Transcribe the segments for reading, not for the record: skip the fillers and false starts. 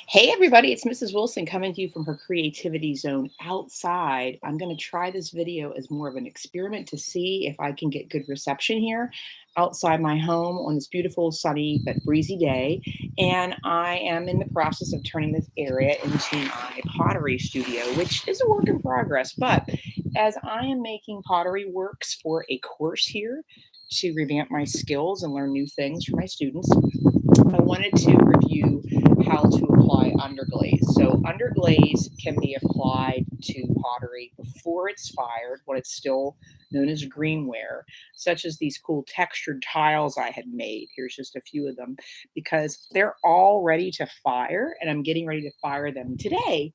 Hey everybody, it's Mrs. Wilson coming to you from her creativity zone outside. I'm going to try this video as more of an experiment to see if I can get good reception here outside my home on this beautiful sunny but breezy day. And I am in the process of turning this area into my pottery studio, which is a work in progress. But as I am making pottery works for a course here to revamp my skills and learn new things for my students, I wanted to review how to apply underglaze. So underglaze can be applied to pottery before it's fired, when it's still known as greenware, such as these cool textured tiles I had made. Here's just a few of them because they're all ready to fire, and I'm getting ready to fire them today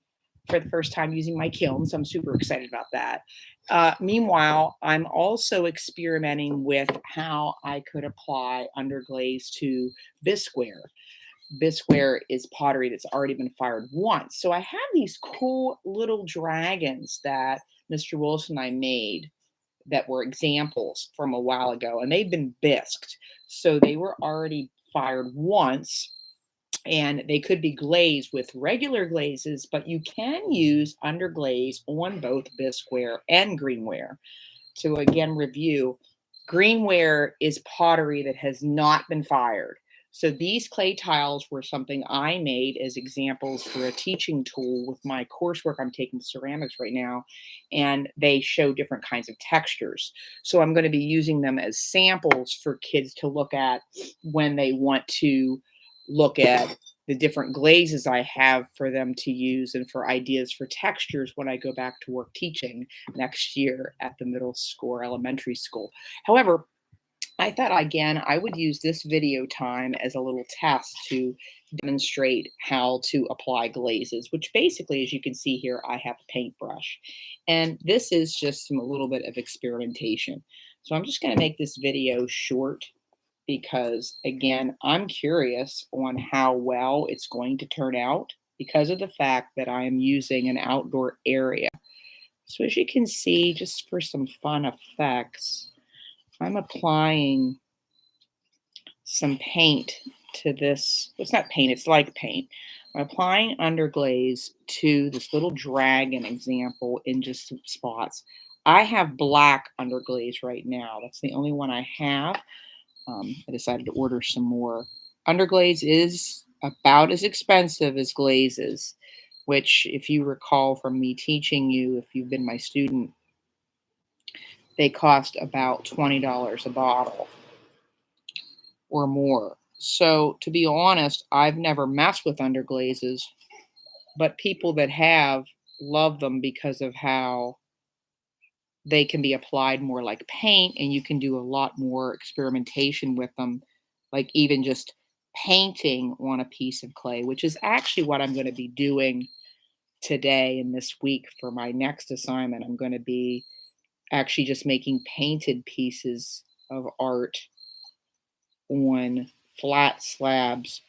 for the first time using my kiln. So I'm super excited about that. Meanwhile, I'm also experimenting with how I could apply underglaze to bisqueware. Bisqueware is pottery that's already been fired once. So I have these cool little dragons that Mr. Wilson and I made that were examples from a while ago, and they've been bisqued. So they were already fired once, and they could be glazed with regular glazes, but you can use underglaze on both bisqueware and greenware. To again review, greenware is pottery that has not been fired. So these clay tiles were something I made as examples for a teaching tool with my coursework. I'm taking ceramics right now, and they show different kinds of textures. So I'm going to be using them as samples for kids to look at when they want to look at the different glazes I have for them to use and for ideas for textures when I go back to work teaching next year at the middle school or elementary school. However, I thought again I would use this video time as a little test to demonstrate how to apply glazes, which basically, as you can see here, I have a paintbrush. And this is just a little bit of experimentation. So I'm just going to make this video short because, again, I'm curious on how well it's going to turn out because of the fact that I am using an outdoor area. So as you can see, just for some fun effects, I'm applying some paint to this. It's not paint, it's like paint. I'm applying underglaze to this little dragon example in just some spots. I have black underglaze right now. That's the only one I have. I decided to order some more. Underglaze is about as expensive as glazes, which, if you recall from me teaching you, if you've been my student, they cost about $20 a bottle or more. So, to be honest, I've never messed with underglazes, but people that have love them because of how they can be applied more like paint, and you can do a lot more experimentation with them, like even just painting on a piece of clay, which is actually what I'm going to be doing today and this week for my next assignment. I'm going to be actually just making painted pieces of art on flat slabs,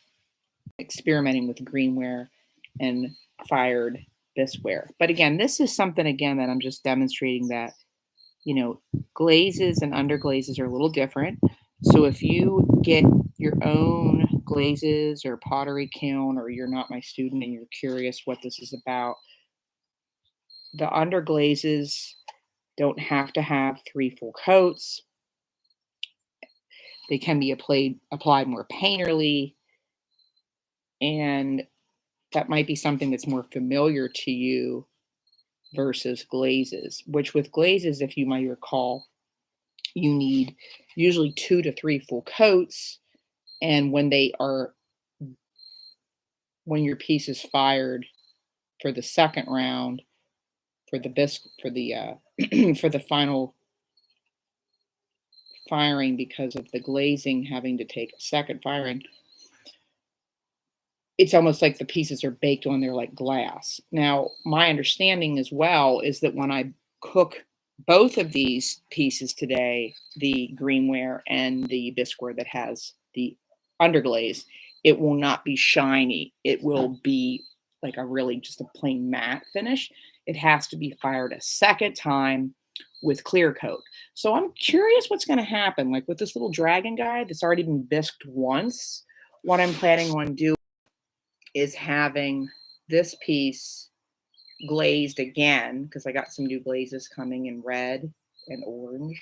experimenting with greenware and fired bisqueware. But again, this is something again that I'm just demonstrating that glazes and underglazes are a little different. So if you get your own glazes or pottery kiln, or you're not my student and you're curious what this is about, the underglazes don't have to have 3 full coats. They can be applied more painterly, and that might be something that's more familiar to you versus glazes, which with glazes, if you might recall, you need usually 2 to 3 full coats. And when your piece is fired for the second round, for the for the final firing, because of the glazing having to take a second firing, it's almost like the pieces are baked on there like glass. Now, my understanding as well is that when I cook both of these pieces today, the greenware and the bisqueware that has the underglaze, it will not be shiny. It will be like a really just a plain matte finish. It has to be fired a second time with clear coat. So I'm curious what's going to happen. Like with this little dragon guy that's already been bisqued once, what I'm planning on doing is having this piece glazed again, because I got some new glazes coming in red and orange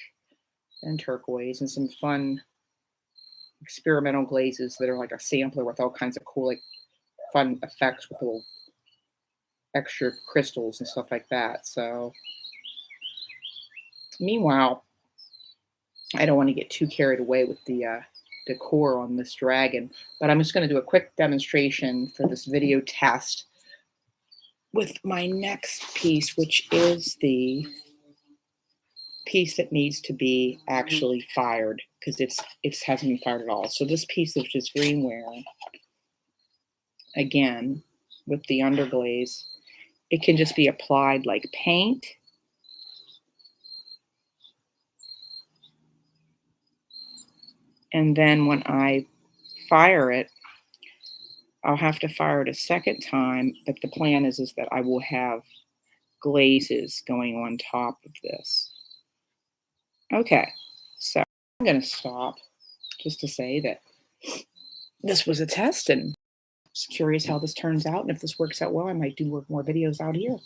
and turquoise, and some fun experimental glazes that are like a sampler with all kinds of cool, like fun effects with little extra crystals and stuff like that. So meanwhile, I don't want to get too carried away with the decor on this dragon, but I'm just going to do a quick demonstration for this video test with my next piece, which is the piece that needs to be actually fired, because it hasn't been fired at all. So this piece of just greenware, again, with the underglaze, it can just be applied like paint. And then when I fire it, I'll have to fire it a second time, but the plan is that I will have glazes going on top of this. Okay, so I'm going to stop just to say that this was a test, and just curious how this turns out. And if this works out well, I might do more videos out here.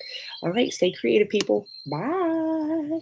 All right, stay creative, people. Bye.